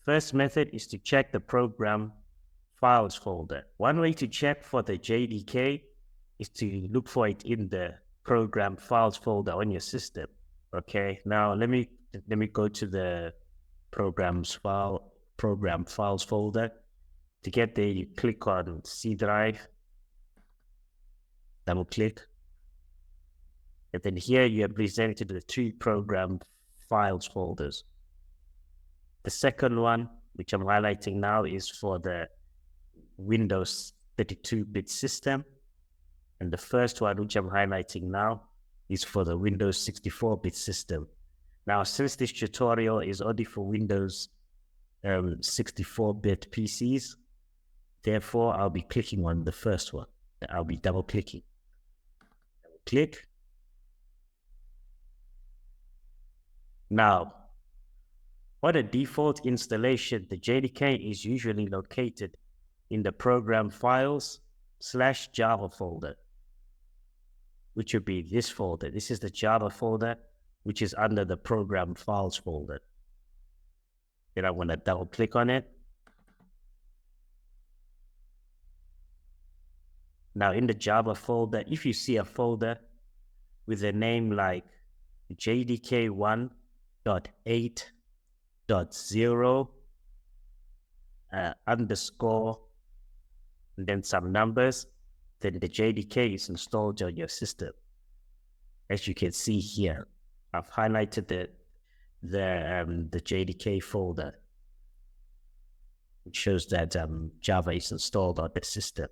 First method is to check the program files folder. One way to check for the JDK is to look for it in the program files folder on your system. Okay, now let me go to the program files folder. To get there, you click on C drive, double click, and then here you are presented with 2 program files folders. The second one, which I'm highlighting now, is for the Windows 32-bit system. And the first one, which I'm highlighting now, is for the Windows 64-bit system. Now, since this tutorial is only for Windows 64-bit PCs, therefore, I'll be clicking on the first one. I'll be double-clicking. Click. Now, for the default installation, the JDK is usually located in the program files/Java folder, which would be this folder. This is the Java folder, which is under the program files folder. Then I want to double click on it. Now in the Java folder, if you see a folder with a name like JDK1.8.0 underscore and then some numbers, then the JDK is installed on your system. As you can see here, I've highlighted the JDK folder, which shows that Java is installed on the system.